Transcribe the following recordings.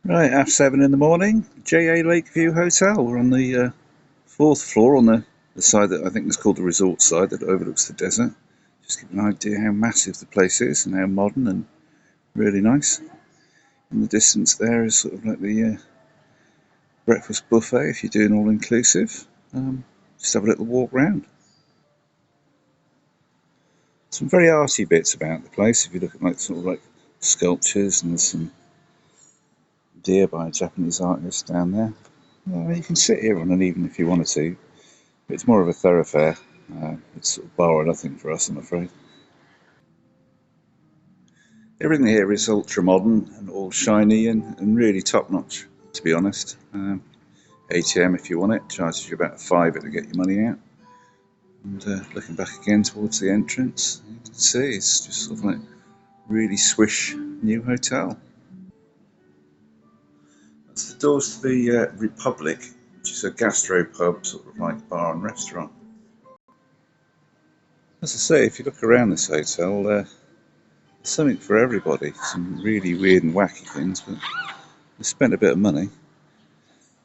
Right, half 7 in the morning, JA Lakeview Hotel. We're on the fourth floor on the side that I think is called the resort side that overlooks the desert. Just to give an idea how massive the place is and how modern and really nice. In the distance there is sort of like the breakfast buffet if you're doing all inclusive. Just have a little walk round. Some very arty bits about the place if you look at like sort of like sculptures, and there's some deer by a Japanese artist down there. You can sit here on an evening if you wanted to. It's more of a thoroughfare. It's sort of bar or nothing for us, I'm afraid. Everything here is ultra modern and all shiny and really top notch, to be honest. ATM, if you want it, charges you about a fiver to get your money out. And looking back again towards the entrance, you can see it's just sort of like really swish new hotel. That's the doors to the Republic, which is a gastro pub, sort of like bar and restaurant. As I say, if you look around this hotel, there's something for everybody. Some really weird and wacky things, but we spent a bit of money.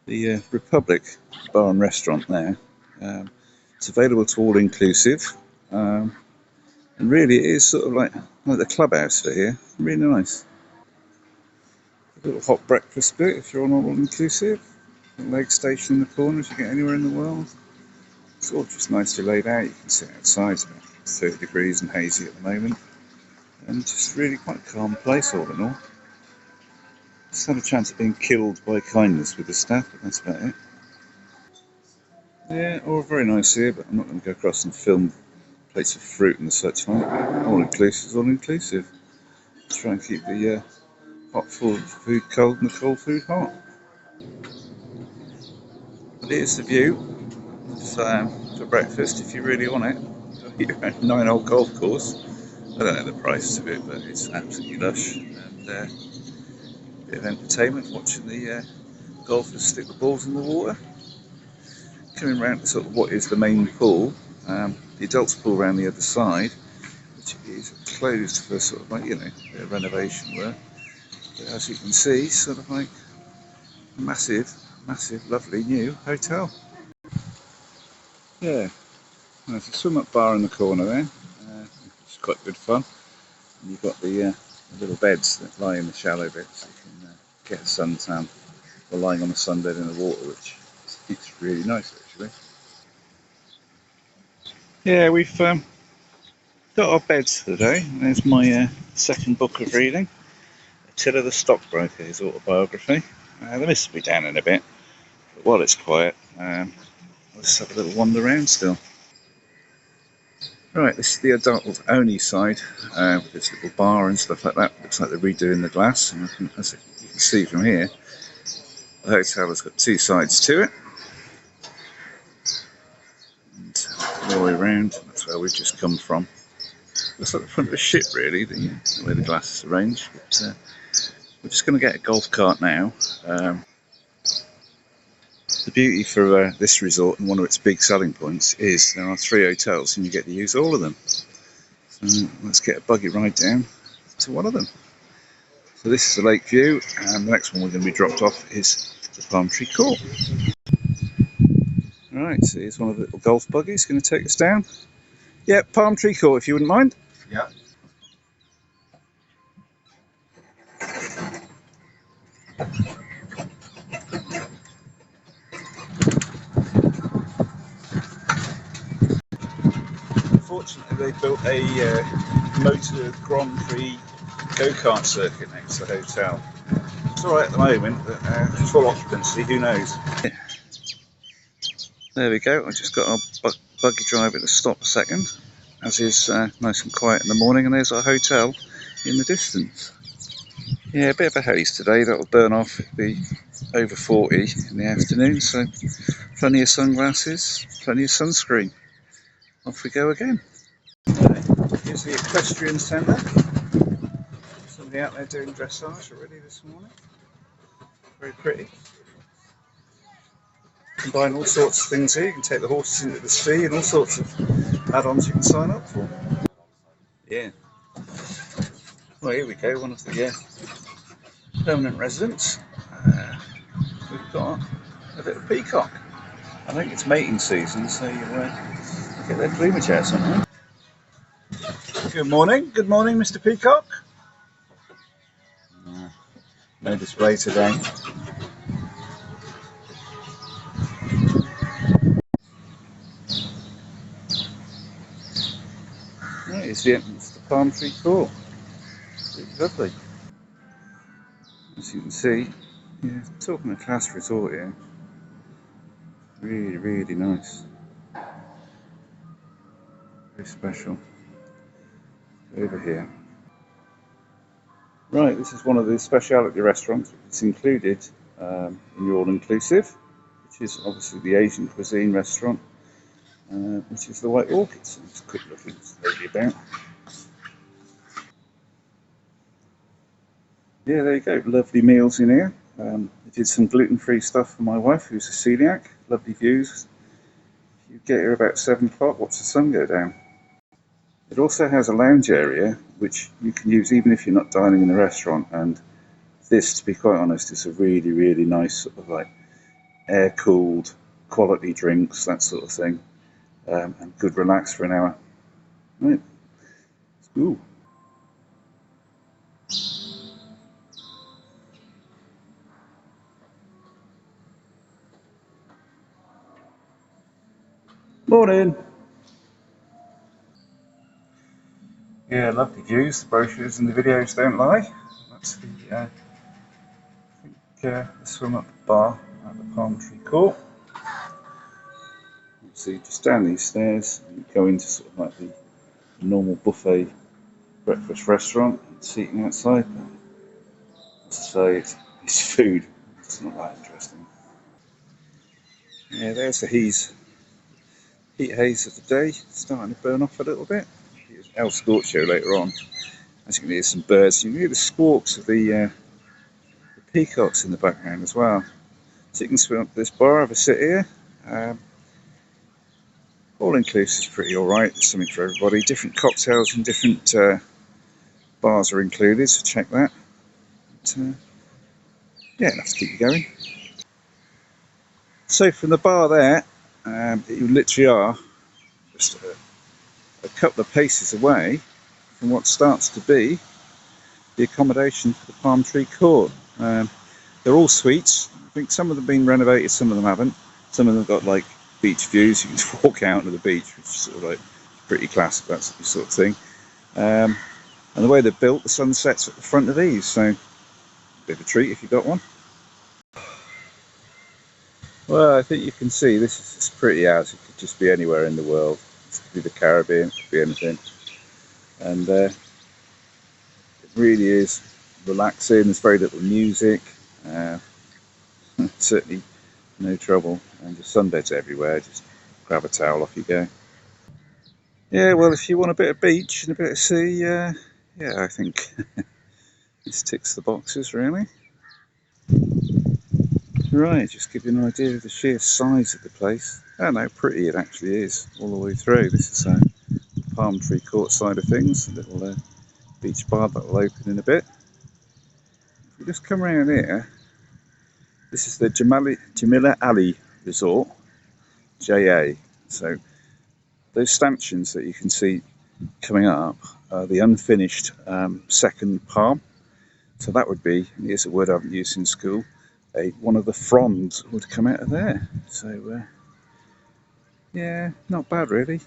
The Republic bar and restaurant there, it's available to all inclusive, and really it is sort of like the clubhouse for here. Really nice. A little hot breakfast bit if you're on all inclusive. A leg station in the corner if you get anywhere in the world. It's all just nicely laid out. You can sit outside. It's about 30 degrees and hazy at the moment, and just really quite a calm place all in all. Just had a chance of being killed by kindness with the staff, but that's about it. Yeah, all very nice here, but I'm not going to go across and film plates of fruit and such like. All inclusive is all inclusive. Try and keep the hot food cold and the cold food hot. But here's the view for breakfast if you really want it. 9-hole golf course. I don't know the price of it, but it's absolutely lush. And a bit of entertainment watching the golfers stick the balls in the water. Coming round to sort of what is the main pool, the adults pool around the other side, which is closed for sort of like, a bit of renovation work. But as you can see, sort of like a massive, lovely new hotel. Yeah, there's a swim up bar in the corner there, which is quite good fun. And you've got the little beds that lie in the shallow bit, so you can get a suntan or lying on a sunbed in the water, which is really nice actually. Yeah, we've got our beds for the day. There's my second book of reading, Attila the Stockbroker, his autobiography. The mist will be down in a bit, but while it's quiet, I'll just have a little wander around still. Right, this is the adult only side, with this little bar and stuff like that. Looks like they're redoing the glass, and as you can see from here, the hotel has got two sides to it. And all the way around, that's where we've just come from. Looks like the front of a ship really, the way the glass is arranged. But we're just going to get a golf cart now. The beauty for this resort, and one of its big selling points, is there are 3 hotels and you get to use all of them. So let's get a buggy ride down to one of them. So this is the Lakeview, and the next one we're going to be dropped off is the Palm Tree Court. Right, so here's one of the little golf buggies going to take us down. Yeah, Palm Tree Court if you wouldn't mind. Yeah. Unfortunately, they built a motor Grand Prix go-kart circuit next to the hotel. It's alright at the moment, but full occupancy, who knows? There we go, I just got our buggy driver to stop a second, as is nice and quiet in the morning, and there's our hotel in the distance. Yeah, a bit of a haze today, that'll burn off, it'll be over 40 in the afternoon, so plenty of sunglasses, plenty of sunscreen. Off we go again. Here's the equestrian centre. Somebody out there doing dressage already this morning. Very pretty. Combine all sorts of things here. You can take the horses into the sea and all sorts of add-ons you can sign up for. Yeah. Well, here we go. One of the permanent residents. we've got a little peacock. I think it's mating season, so you get their plumage out sometime. Good morning, Mr. Peacock. No display today. Right, it's the entrance to Palm Tree Court. It's lovely. As you can see, yeah, talking a class resort here. Really, really nice. Very special. Over here. Right, this is one of the specialty restaurants. It's included in your all-inclusive, which is obviously the Asian cuisine restaurant, which is the White Orchids. Just a quick look about. Yeah, there you go. Lovely meals in here. I did some gluten-free stuff for my wife, who's a celiac. Lovely views. You get here about 7 o'clock, watch the sun go down. It also has a lounge area, which you can use even if you're not dining in the restaurant. And this, to be quite honest, is a really, really nice sort of like air-cooled quality drinks, that sort of thing, and good relax for an hour. Right. Ooh. Morning. Yeah, lovely views. The brochures and the videos don't lie. That's the the swim up bar at the Palm Tree Court. So you just down these stairs and go into sort of like the normal buffet breakfast restaurant and seating outside. But as I say, it's food. It's not that interesting. Yeah, there's the heat haze of the day, starting to burn off a little bit. Here's El Scorcho later on. As you can hear some birds, you can hear the squawks of the peacocks in the background as well. So you can swim up this bar, have a sit here. All inclusive is pretty alright, there's something for everybody. Different cocktails and different bars are included, so check that. But, yeah, enough to keep you going. So from the bar there, you literally are just a couple of paces away from what starts to be the accommodation for the Palm Tree Court. They're all suites. I think some of them have been renovated, some of them haven't. Some of them have got like beach views. You can just walk out to the beach, which is sort of like pretty classic, that sort of thing. And the way they're built, the sun sets at the front of these, so a bit of a treat if you've got one. Well, I think you can see this is as pretty as it could just be anywhere in the world. It could be the Caribbean, it could be anything. And it really is relaxing. There's very little music. Certainly no trouble. And just sunbeds everywhere. Just grab a towel, off you go. Yeah, well, if you want a bit of beach and a bit of sea, yeah, I think this ticks the boxes, really. Right, just give you an idea of the sheer size of the place and how pretty it actually is all the way through. This is the Palm Tree Court side of things, a little beach bar that will open in a bit. If we just come around here, this is the Jamila Ali Resort, JA. So those stanchions that you can see coming up are the unfinished second palm. So that would be, here's a word I haven't used in school, one of the fronds would come out of there. So yeah, not bad really.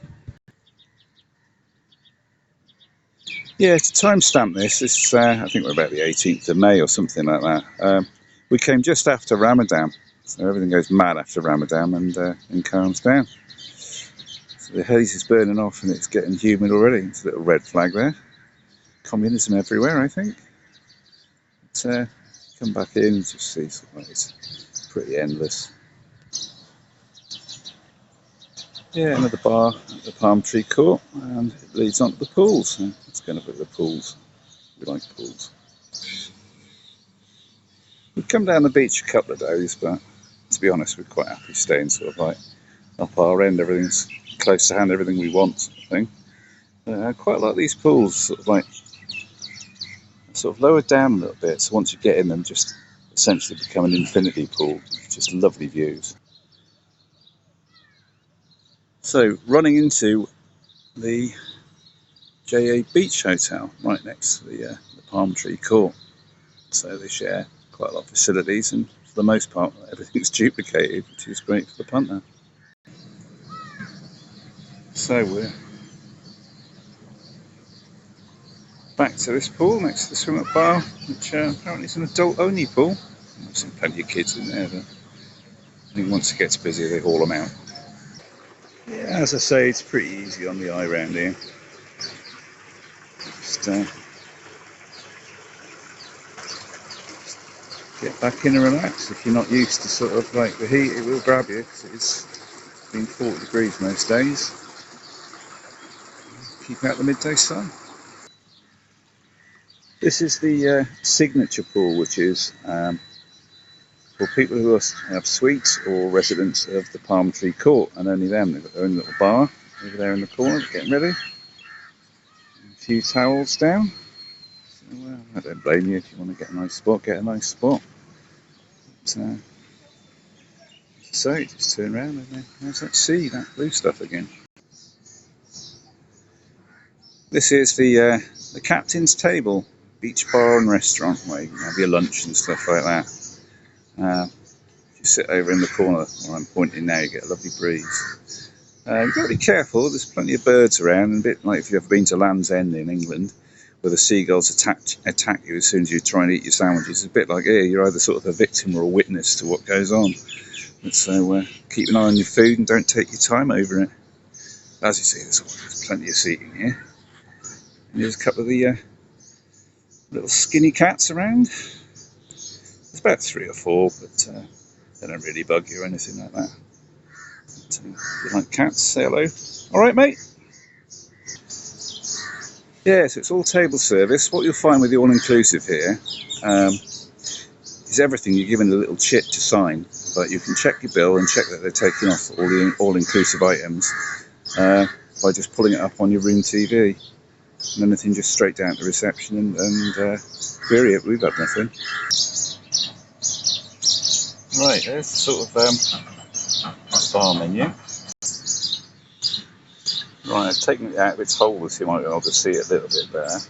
Yeah, to timestamp this is I think we're about the 18th of May or something like that. We came just after Ramadan, so everything goes mad after Ramadan and calms down. So the haze is burning off and it's getting humid already. It's a little red flag there. Communism everywhere, I think. But, come back in and just see something like it's pretty endless. Yeah, another bar at the Palm Tree Court, and it leads on to the pools. So let's go and look at the pools. We like pools. We've come down the beach a couple of days, but to be honest, we're quite happy staying sort of like up our end. Everything's close to hand, everything we want, sort of thing. I quite like these pools, sort of lower down a little bit. So once you get in them, just essentially become an infinity pool. Just lovely views. So running into the JA Beach Hotel right next to the Palm Tree Court. So they share quite a lot of facilities, and for the most part everything's duplicated, which is great for the punter. So we're back to this pool next to the swim up bar, which apparently is an adult only pool. I've seen plenty of kids in there, but I think once it gets busy they haul them out. Yeah, as I say, it's pretty easy on the eye round here. Just get back in and relax. If you're not used to sort of like the heat, it will grab you, because it's been 40 degrees most days. Keep out the midday sun. This is the signature pool, which is for people who have suites or residents of the Palm Tree Court, and only them. They've got their own little bar over there in the corner, getting ready. A few towels down. So, I don't blame you. If you want to get a nice spot, get a nice spot. But, so just turn around and there's that sea, that blue stuff again. This is the captain's table, beach bar and restaurant, where you can have your lunch and stuff like that. If you sit over in the corner where I'm pointing now, you get a lovely breeze. You've got to be careful, there's plenty of birds around, and a bit like if you've ever been to Land's End in England, where the seagulls attack you as soon as you try and eat your sandwiches. It's a bit like here, you're either sort of a victim or a witness to what goes on. And so keep an eye on your food and don't take your time over it. As you see, there's plenty of seating here. And there's a couple of the little skinny cats around. There's about 3 or 4, but they don't really bug you or anything like that. But, if you like cats, say hello. Alright, mate? Yeah, so it's all table service. What you'll find with the all-inclusive here is everything you're given a little chit to sign, but you can check your bill and check that they're taking off all the all-inclusive items by just pulling it up on your room TV. And anything just straight down to reception and query it. We've had nothing. Right, there's sort of bar menu. Right, I've taken it out of its hole so you might be able to see it a little bit better.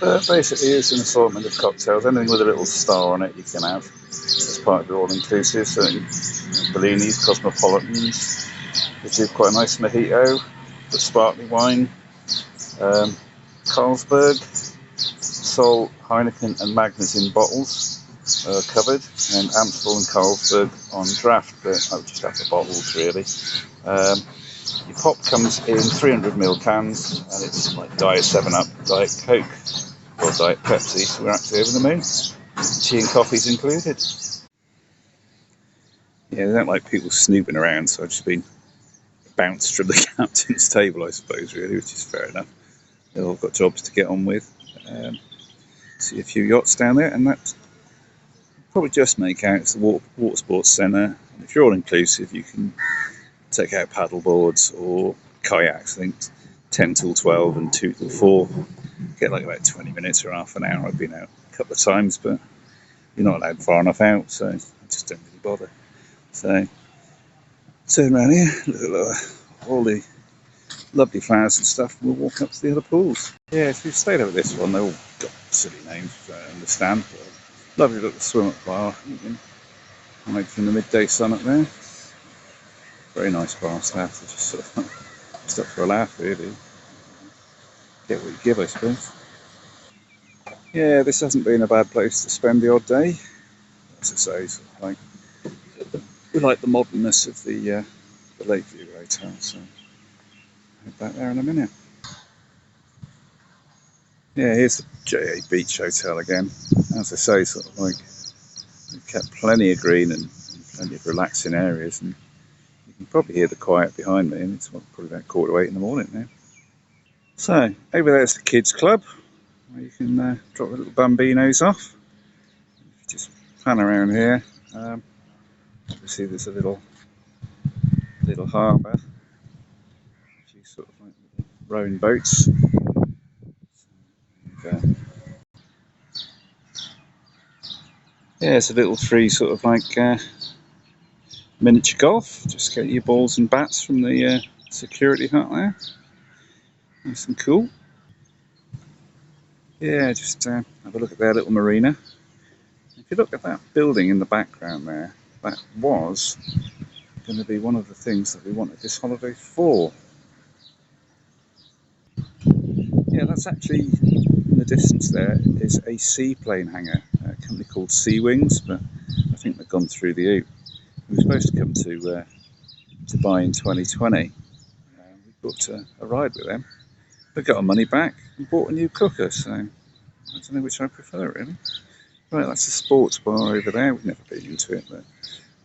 But basically it's an assortment of cocktails, anything with a little star on it you can have as part of your all-inclusive. So Bellinis, Cosmopolitans, they do quite a nice mojito, the sparkling wine, Carlsberg, Sol, Heineken and Magners in bottles are covered, and Amstel and Carlsberg on draft, but I would just have the bottles really. Your pop comes in 300ml cans, and it's like Diet 7-Up, Diet Coke or Diet Pepsi, so we're actually over the moon. Tea and coffee's included. Yeah, they don't like people snooping around, so I've just been bounced from the captain's table, I suppose, really, which is fair enough. They've all got jobs to get on with. See a few yachts down there, and that probably just make out it's the water sports centre. And if you're all inclusive, you can take out paddle boards or kayaks. I think 10 till 12 and 2 till 4. Get like about 20 minutes or half an hour. I've been out a couple of times, but you're not allowed far enough out, so I just don't really bother. So turn around here, look at all the lovely flowers and stuff, and we'll walk up to the other pools. Yeah, if you've stayed over this one, they've all got silly names, I understand. But lovely little swim up bar. You can hide from the midday sun up there. Very nice bar staff. They're just sort of just up for a laugh, really. Get what you give, I suppose. Yeah, this hasn't been a bad place to spend the odd day. As I say, sort of like, we like the modernness of the Lakeview Hotel, so I'll head back there in a minute. Yeah, here's the JA Beach Hotel again. As I say, sort of like, we've kept plenty of green and plenty of relaxing areas, and you can probably hear the quiet behind me, and it's probably about 7:45 in the morning now. So, over there's the kids club, where you can drop the little bambinos off. Just pan around here. Obviously there's a little harbour, a few sort of like rowing boats. And, Yeah, it's a little free sort of like miniature golf. Just get your balls and bats from the security hut there. Nice and cool. Yeah, just have a look at their little marina. If you look at that building in the background there, that was going to be one of the things that we wanted this holiday for. Yeah, that's actually, in the distance there, is a seaplane hangar, a company called Sea Wings, but I think they've gone through the Oop. We were supposed to come to Dubai in 2020. We booked a ride with them. We got our money back and bought a new cooker, so I don't know which I prefer really. Right, that's a sports bar over there. We've never been into it, but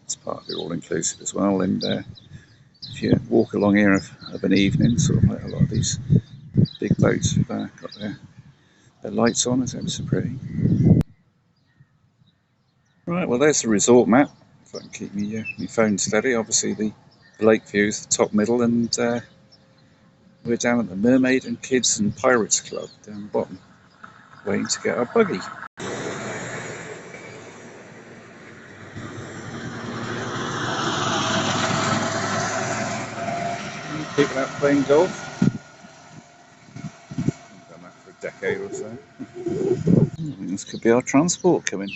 it's part of the all-inclusive as well. And if you walk along here of an evening, sort of like a lot of these big boats have got their lights on. It's ever so pretty. Right, well there's the resort map. If I can keep my phone steady. Obviously the lake view is the top middle, and we're down at the Mermaid and Kids and Pirates Club down the bottom, waiting to get our buggy. People out playing golf. I've done that for a decade or so. I think this could be our transport coming.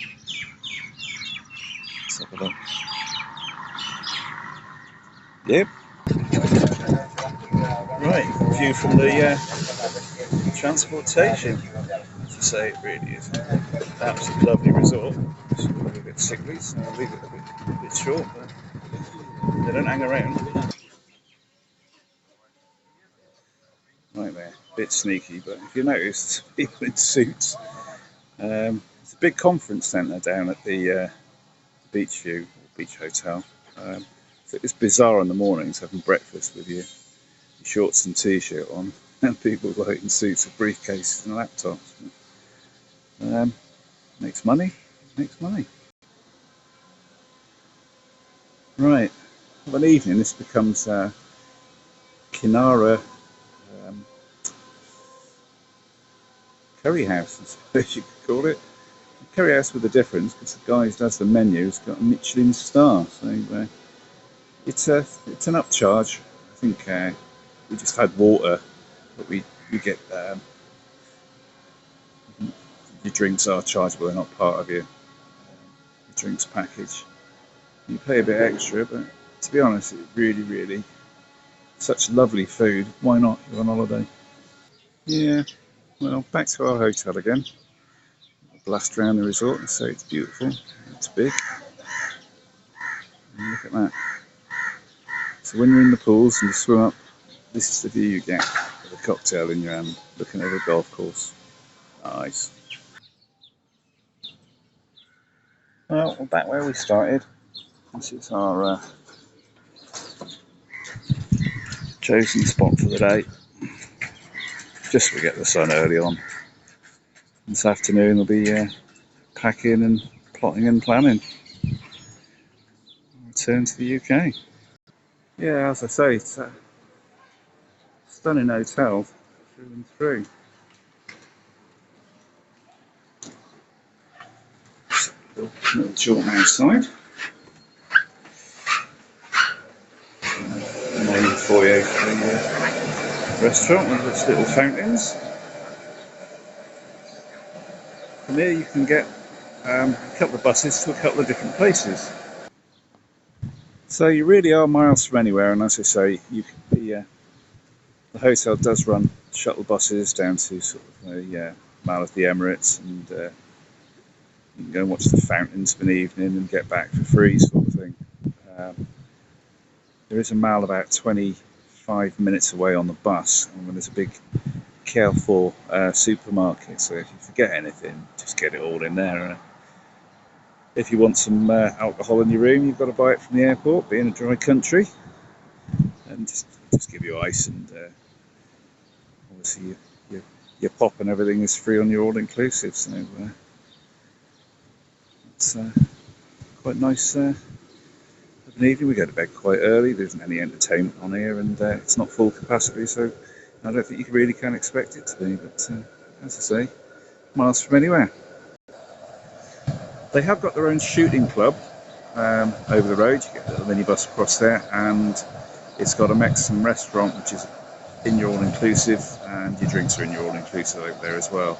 Let's have a look. Yep. Right, view from the transportation. As I say, it really is an absolutely lovely resort. It's a little bit sickly, so I'll leave it a bit short, but they don't hang around. Right there, a bit sneaky, but if you notice, people in suits. It's a big conference centre down at the Beach View, or Beach Hotel. So it's bizarre in the mornings having breakfast with your shorts and t-shirt on, and people like in suits with briefcases and laptops. Makes money, makes money. Right, one evening this becomes Kinara Curry House, I suppose you could call it. A curry house with a difference, because the guy who does the menu has got a Michelin star, so it's an upcharge. I think we just had water, but we get your drinks are chargeable; they're not part of your drinks package. You pay a bit extra, but to be honest, it really such lovely food. Why not? You're on holiday. Yeah. Well, back to our hotel again. Blast around the resort and say it's beautiful. It's big. And look at that. So when you're in the pools and you swim up, this is the view you get with a cocktail in your hand, looking over a golf course. Nice. Well, we're back where we started. This is our chosen spot for the day. Just so we get the sun early on. This afternoon we'll be packing and plotting and planning. Return to the UK. Yeah, as I say, it's a stunning hotel through and through. Little chalk outside. Main foyer for the restaurant with its little fountains. From here you can get a couple of buses to a couple of different places. So you really are miles from anywhere, and as I say, the hotel does run shuttle buses down to sort of the Mall of the Emirates, and you can go and watch the fountains for an evening and get back for free, sort of thing. There is a mall about 25 minutes away on the bus, and there's a big Carrefour supermarket, so if you forget anything, just get it all in there. If you want some alcohol in your room, you've got to buy it from the airport, being a dry country, and just give you ice, and obviously your pop and everything is free on your all-inclusive, so it's quite nice. Of an evening, we go to bed quite early. There isn't any entertainment on here, and it's not full capacity, so I don't think you really can expect it to be. But as I say, miles from anywhere. They have got their own shooting club over the road. You get a little minibus across there, and it's got a Mexican restaurant which is in your all-inclusive, and your drinks are in your all-inclusive over there as well.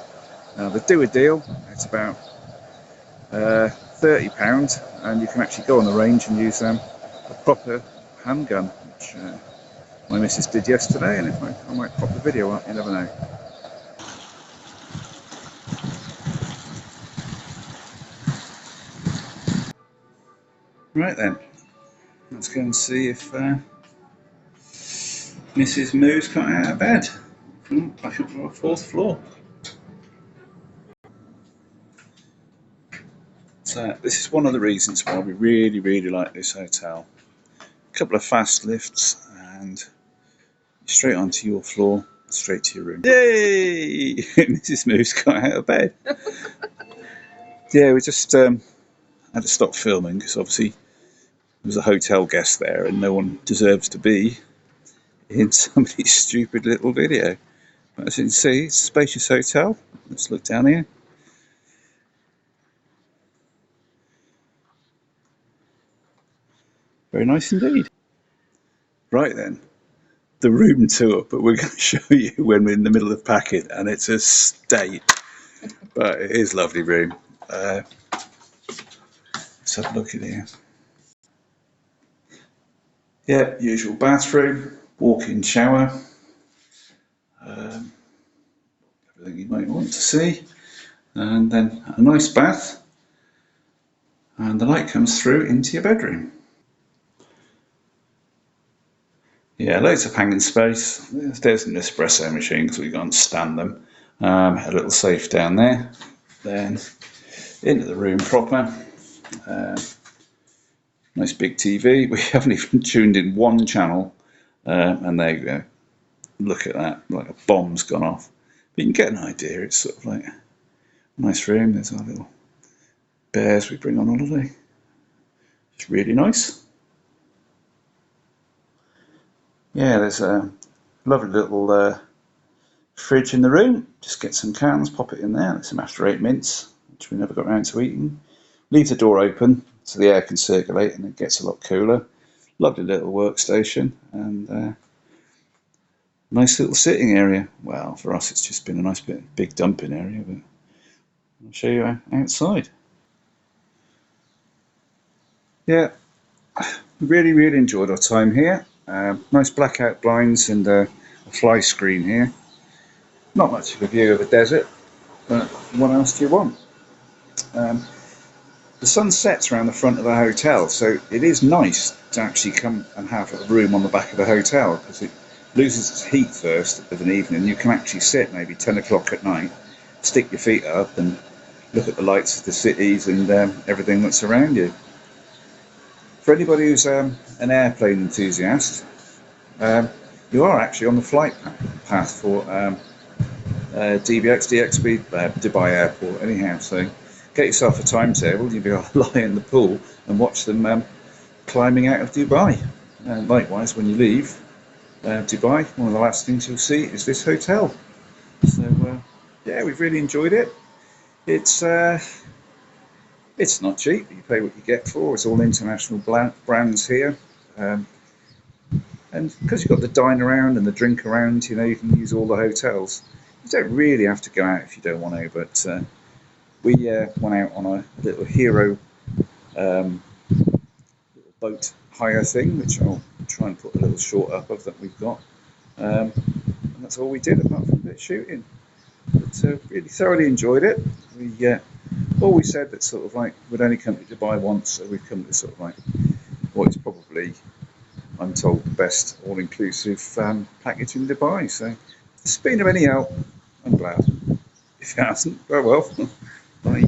Now they do a deal. It's about £30, and you can actually go on the range and use a proper handgun, which my missus did yesterday, and I might pop the video up, you never know. Right then, let's go and see if Mrs. Moo's got out of bed from back up to our 4th floor. So this is one of the reasons why we really like this hotel. A couple of fast lifts and straight onto your floor, straight to your room. Yay! Mrs. Moo's got out of bed. Yeah, we just had to stop filming because obviously there was a hotel guest there and no one deserves to be in somebody's stupid little video. But as you can see, it's a spacious hotel. Let's look down here. Very nice indeed. Right then, the room tour, but we're going to show you when we're in the middle of packing, and it's a state, but it is a lovely room. Let's have a look at here. Yeah, usual bathroom, walk-in shower, everything you might want to see, and then a nice bath, and the light comes through into your bedroom. Yeah, loads of hanging space. There's an espresso machine because we can't stand them. A little safe down there. Then into the room proper. Nice big TV. We haven't even tuned in one channel, and there you go. Look at that, like a bomb's gone off. But you can get an idea. It's sort of like a nice room. There's our little bears we bring on holiday. It's really nice. Yeah, there's a lovely little fridge in the room. Just get some cans, pop it in there. There's some After Eight mints, which we never got around to eating. Leave the door open so the air can circulate and it gets a lot cooler. Lovely little workstation and nice little sitting area. Well, for us it's just been a nice big dumping area, but I'll show you outside. Yeah, we really enjoyed our time here. Nice blackout blinds and a fly screen here. Not much of a view of a desert, but what else do you want? The sun sets around the front of the hotel, so it is nice to actually come and have a room on the back of the hotel because it loses its heat first of an evening. You can actually sit maybe 10 o'clock at night, stick your feet up and look at the lights of the cities and everything that's around you. For anybody who's an airplane enthusiast, you are actually on the flight path for DXB, Dubai Airport anyhow, so get yourself a timetable, you'll be able to lie in the pool and watch them climbing out of Dubai. Likewise, when you leave Dubai, one of the last things you'll see is this hotel. So yeah, we've really enjoyed it. It's not cheap, but you pay what you get for. It's all international brands here. And because you've got the dine around and the drink around, you know, you can use all the hotels. You don't really have to go out if you don't want to, but we went out on a little hero little boat hire thing, which I'll try and put a little short up of that we've got. And that's all we did apart from a bit of shooting. But really thoroughly enjoyed it. We always said that sort of like we'd only come to Dubai once, so we've come to sort of like what is probably, I'm told, the best all-inclusive package in Dubai. So if it's been of any help, I'm glad. If it hasn't, oh well. Bye.